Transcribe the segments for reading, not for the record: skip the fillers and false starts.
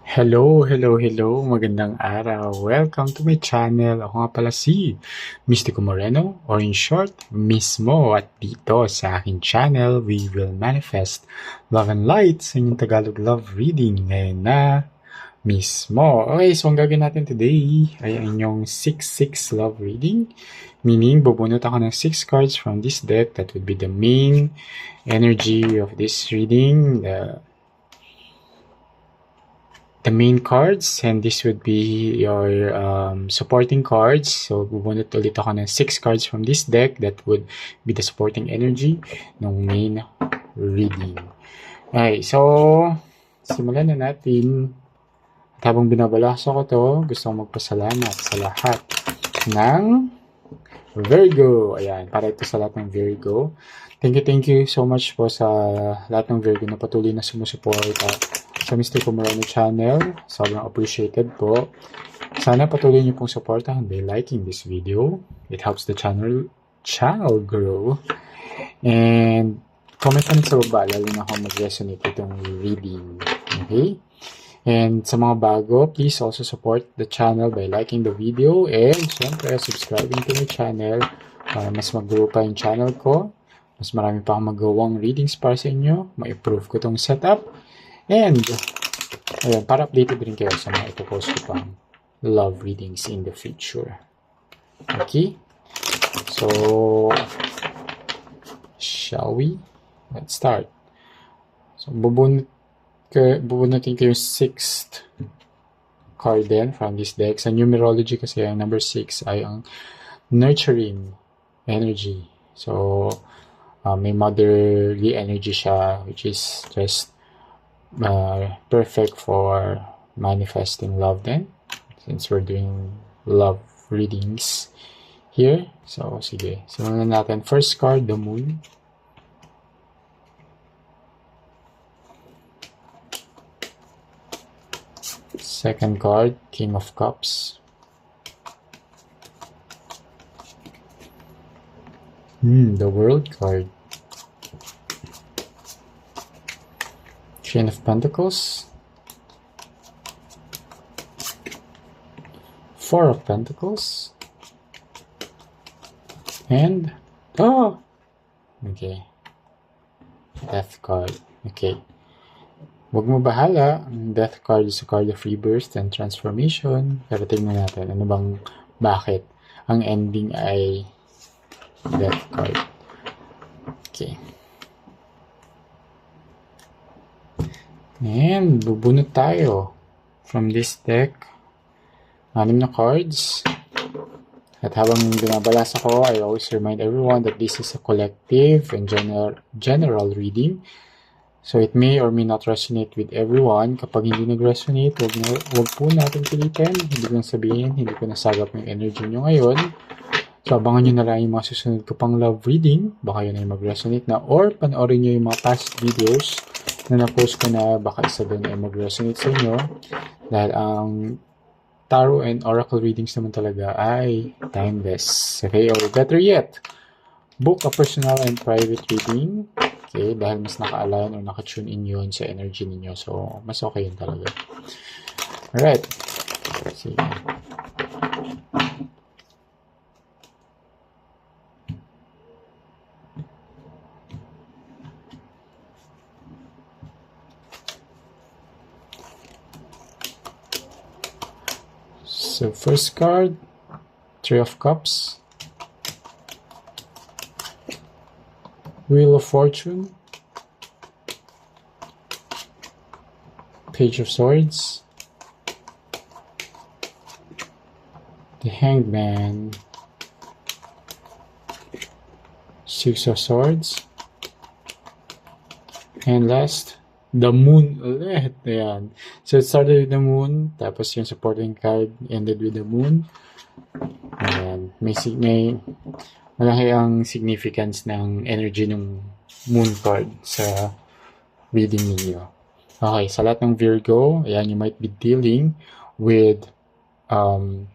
Hello. Magandang araw. Welcome to my channel. Ako nga pala si Mystico Moreno, or in short, Mismo. At dito sa aking channel, we will manifest love and light sa inyong Tagalog love reading ngayon na mismo. Okay, so ang gagawin natin today ay ang inyong 6-6 love reading. Meaning, bubunot ako ng 6 cards from this deck. That would be the main energy of this reading. The main cards, and this would be your supporting cards. So, bubunot ulit ako ng 6 cards from this deck. That would be the supporting energy ng main reading. Okay, so, simulan na natin. At habang binabalasa ko to, gusto kong magpasalamat sa lahat ng Virgo. Ayan, para ito sa lahat ng Virgo. Thank you so much po sa lahat ng Virgo na patuloy na sumusuporta sa Mystico Moreno channel. Sobrang appreciated po. Sana patuloy niyo pong supportahan by liking this video. It helps the channel grow. And comment lang sa baba, lalo na kung mag-resonate itong reading. Okay? And sa mga bago, please also support the channel by liking the video and syempre subscribing to my channel para mas mag-grow pa yung channel ko. Mas marami pa akong magawang readings para sa inyo. Ma-improve ko tong setup. And, ayan, para updated rin kayo sa mga ipopost ko pang love readings in the future. Okay? So, shall we? Let's start. So, bubunutin ko yung 6th card din from this deck. Sa numerology kasi, ang number 6 ay ang nurturing energy. So, may motherly energy siya, which is just perfect for manifesting love then, since we're doing love readings here. So, sige. Simulan natin. First card, the Moon. Second card, King of Cups. The World card. Queen of Pentacles, 4 of Pentacles, and okay, Death card. Okay, wag mo bahala. Death card is a card of rebirth and transformation. Pero tingnan natin bakit ang ending ay Death card. Okay. And bubunot tayo from this deck. 6 na cards. At habang binabalasa ko, I always remind everyone that this is a collective and general reading. So it may or may not resonate with everyone. Kapag hindi nag-resonate, wag po natin pilitin. Hindi ko sabihin, hindi ko nasagap yung energy nyo ngayon. So abangan nyo na lang yung mga susunod ko pang love reading. Baka yun ay mag-resonate na. Or panoorin nyo yung mga past videos na na-post ko na baka isa doon ay mag-resonate sa inyo. Dahil ang tarot and oracle readings naman talaga ay timeless. Okay, or better yet, book a personal and private reading. Okay, dahil mas naka-align or naka-tune in yun sa energy ninyo. So, mas okay yun talaga. Alright. Sige. So, first card, 3 of Cups, Wheel of Fortune, Page of Swords, the Hanged Man, 6 of Swords, and last, the Moon ulit. Ayan. So, it started with the Moon, tapos yung supporting card ended with the Moon. Ayan. May malaki ang significance ng energy ng Moon card sa reading ninyo. Okay, sa lahat ng Virgo, ayan, you might be dealing with an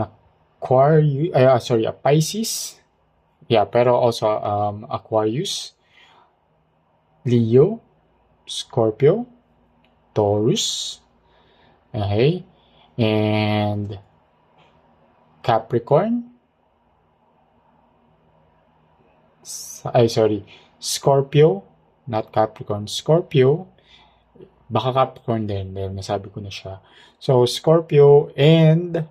Aquarius, a Pisces. Yeah, pero also Aquarius, Leo, Scorpio, Taurus, okay, and Capricorn, Scorpio, not Capricorn, Scorpio, baka Capricorn din, dahil nasabi ko na siya. So, Scorpio and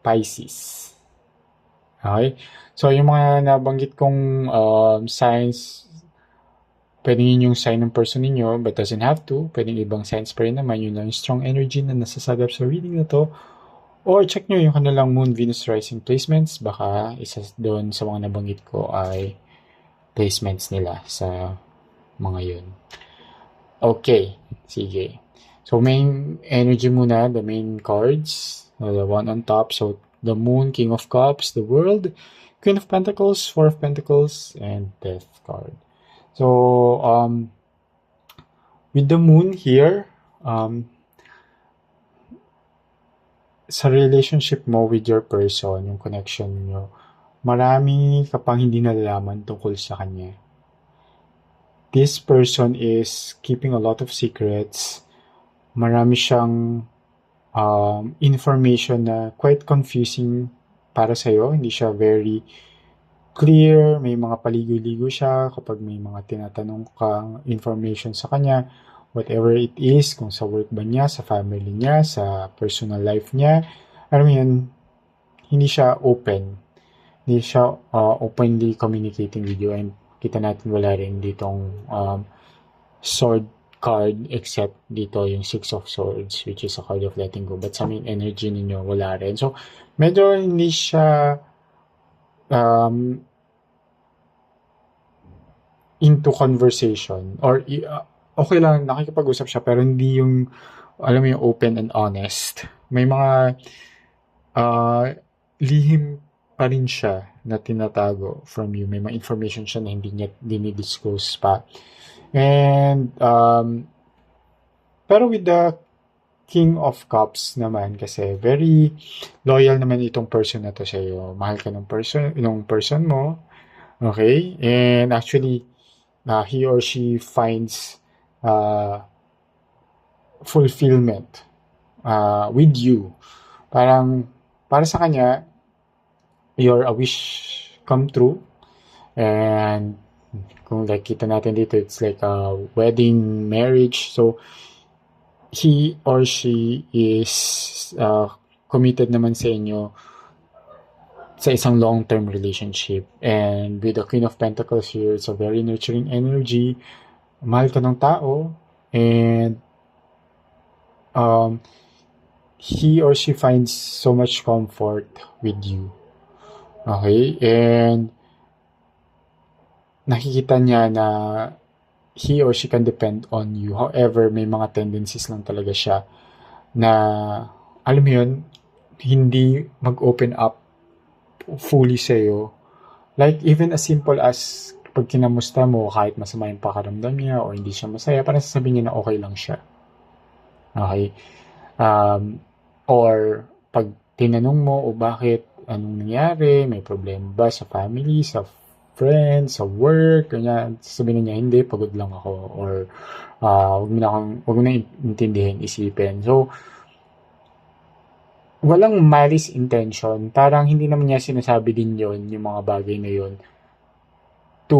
Pisces. Okay? So, yung mga nabanggit kong signs, pwedeng yun yung sign ng person ninyo, but doesn't have to. Pwedeng ibang signs pa rin naman. Yun lang yung strong energy na nasasagap sa reading na to. Or check nyo yung kanilang Moon, Venus, Rising placements. Baka isa doon sa mga nabanggit ko ay placements nila sa mga yun. Okay, sige. So, main energy muna, the main cards, the one on top. So, the Moon, King of Cups, the World, Queen of Pentacles, Four of Pentacles, and Death card. So, with the Moon here, sa relationship mo with your person, yung connection nyo, marami ka pang hindi nalalaman tungkol sa kanya. This person is keeping a lot of secrets. Marami siyang information na quite confusing para sa'yo. Hindi siya very clear. May mga paligoy-ligo siya kapag may mga tinatanong kang information sa kanya. Whatever it is, kung sa work ba niya, sa family niya, sa personal life niya. Alam mo yun, hindi siya open. Hindi siya openly communicating with you. And kita natin wala rin ditong sword card except dito yung Six of Swords, which is a card of letting go. But sa main energy ninyo, wala rin. So, medyo hindi siya into conversation. Or, okay lang, nakikipag-usap siya, pero hindi yung, alam mo yung open and honest. May mga lihim pa rin siya na tinatago from you. May mga information siya na hindi niya dinidisclose pa. And, pero with the King of Cups naman, kasi very loyal naman itong person na to sa iyo. Mahal ka ng person mo. Okay? And actually, he or she finds fulfillment with you. Parang, para sa kanya, you're a wish come true. And kung like kita natin dito, it's like a wedding, marriage. So, he or she is committed naman sa inyo sa isang long-term relationship. And with the Queen of Pentacles here, it's a very nurturing energy. Mahal ka ng tao. And he or she finds so much comfort with you. Okay? And nakikita niya na he or she can depend on you. However, may mga tendencies lang talaga siya na, alam mo yun, hindi mag-open up fully sa'yo. Like, even as simple as pag kinamusta mo, kahit masama yung pakaramdam niya or hindi siya masaya, parang sasabihin niya na okay lang siya. Okay? Or, pag tinanong mo, o bakit, anong nangyari, may problema ba sa family, sa friends, sa work, kanya sabihin niya, hindi, pagod lang ako, or wag mo na intindihin, isipin. So, walang malice intention, parang hindi naman niya sinasabi din yon yung mga bagay na yon to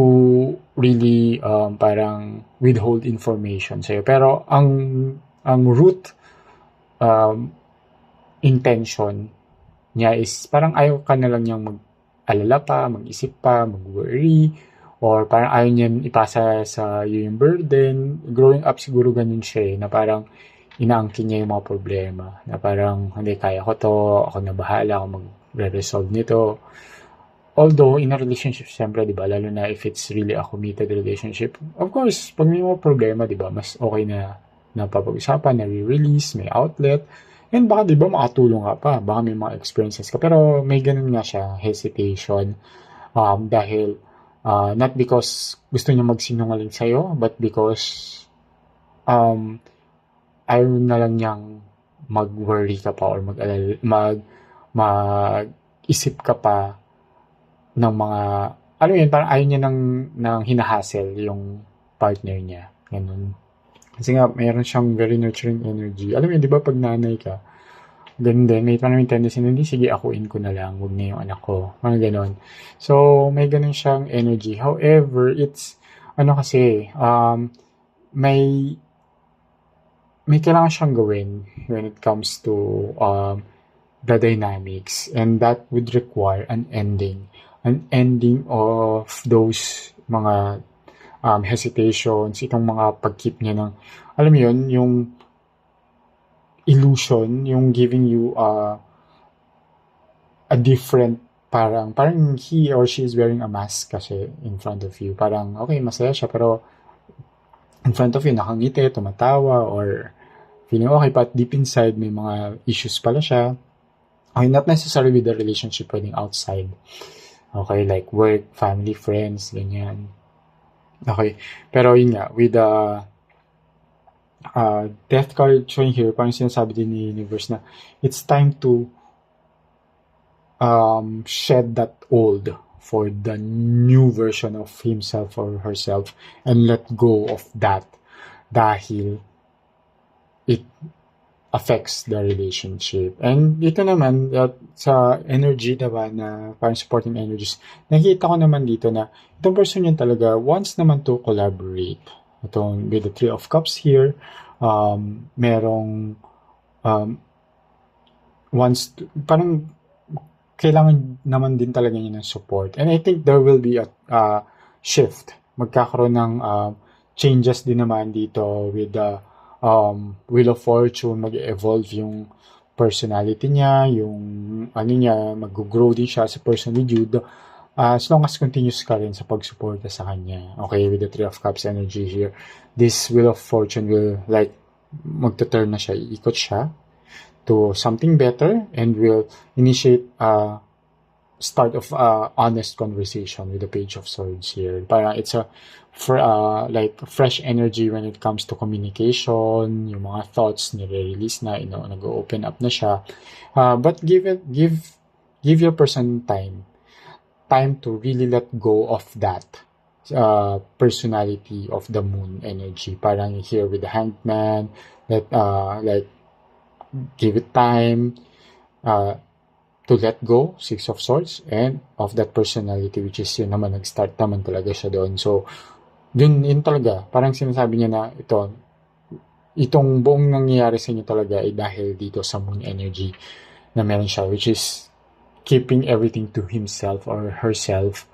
really parang withhold information sa'yo. Pero ang root intention niya is parang ayaw ka na lang niyang mag-alala pa, mag-isip pa, mag-worry, or parang ayaw niya ipasa sa iyo yung burden. Growing up siguro ganun siya na parang inaangkin niya yung mga problema. Na parang, hindi, kaya ko to, ako na bahala, ako magre-resolve nito. Although, in a relationship, siyempre, di ba, lalo na if it's really a committed relationship, of course, pag may mga problema, di ba, mas okay na napapag-usapan, na-release, may outlet, and baka, di ba, makatulong ka pa, baka may mga experiences ka, pero may ganun nga siya, hesitation, dahil, not because gusto niya magsinungaling sa'yo, but because, ayaw na lang niyang mag-worry ka pa or mag-isip ka pa ng mga alam mo yun, parang ayaw niya ng hinahassle yung partner niya. Ganun. Kasi nga, mayroon siyang very nurturing energy. Alam mo yun, di ba pag nanay ka, ganun din, may parang may tendency na, hindi, sige, akuin ko na lang, huwag na yung anak ko. Parang ganun. So, may ganun siyang energy. However, it's, ano kasi, may, may kailangan siyang gawin when it comes to, the dynamics, and that would require an ending of those mga hesitations, itong mga pag-keep niya ng, alam mo yun, yung illusion, yung giving you a different, parang he or she is wearing a mask kasi in front of you. Parang, okay, masaya siya, pero in front of you, nakangiti, tumatawa, or feeling okay, but deep inside, may mga issues pala siya. Okay, not necessarily with the relationship, pwedeng outside. Okay, like work, family, friends, ganyan. Okay, pero yun nga, with the death card showing here, parang sinasabi din ni universe na it's time to shed that old for the new version of himself or herself, and let go of that dahil it affects the relationship. And dito naman, sa energy, diba, na parang supporting energies, nakikita ko naman dito na itong person yun talaga wants naman to collaborate. Itong with the Three of Cups here, merong wants to, parang kailangan naman din talaga niya ng support. And I think there will be a shift. Magkakaroon ng changes din naman dito with the Wheel of Fortune. Mag-evolve yung personality niya, yung ano niya, mag-grow din siya sa person with you. As long as continuous ka rin sa pagsuporta sa kanya. Okay, with the Three of Cups energy here, this Wheel of Fortune will like magta-turn na siya, iikot siya to something better, and will initiate start of honest conversation with the Page of Swords here. Parang it's a like fresh energy when it comes to communication, yung mga thoughts nire-release na, you know, nag-open up na siya. But give your person time to really let go of that personality of the moon energy. Parang here with the Hangman, that like give it time to let go, Six of Swords, and of that personality, which is yun naman, nag-start naman talaga siya doon. So, yun talaga, parang sinasabi niya na itong buong nangyayari sa inyo talaga ay dahil dito sa moon energy na meron siya, which is keeping everything to himself or herself.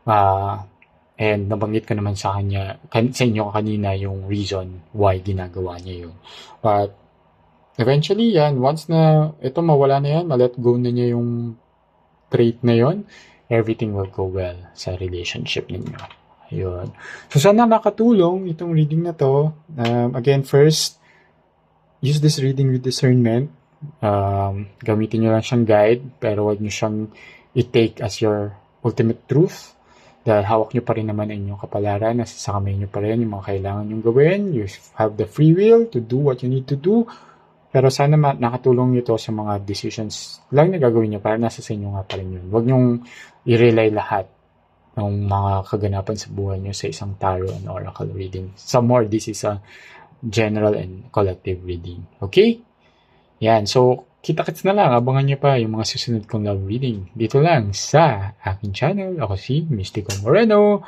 And nabanggit ko naman sa inyo kanina yung reason why ginagawa niya yun. But eventually, yan, once na ito mawala na yan, ma-let go na niya yung trait na yon, everything will go well sa relationship ninyo. Ayun. So, sana nakatulong itong reading na to. Again, first, use this reading with discernment. Gamitin nyo lang siyang guide, pero wag nyo siyang i-take as your ultimate truth. Dahil hawak nyo pa rin naman ang inyong kapalaran, nasa kamay nyo pa rin yung mga kailangan nyong gawin. You have the free will to do what you need to do. Pero sana nakatulong ito sa mga decisions lang na gagawin nyo para nasa sa inyo nga pa rin yun. Huwag nyong i-rely lahat ng mga kaganapan sa buhay nyo sa isang tarot and oracle reading. Some more, this is a general and collective reading. Okay? Yan. So, kita-kits na lang. Abangan nyo pa yung mga susunod kong love reading. Dito lang sa aking channel. Ako si Mystico Moreno.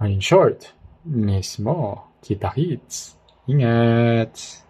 In short, mismo. Kita-kits. Ingat!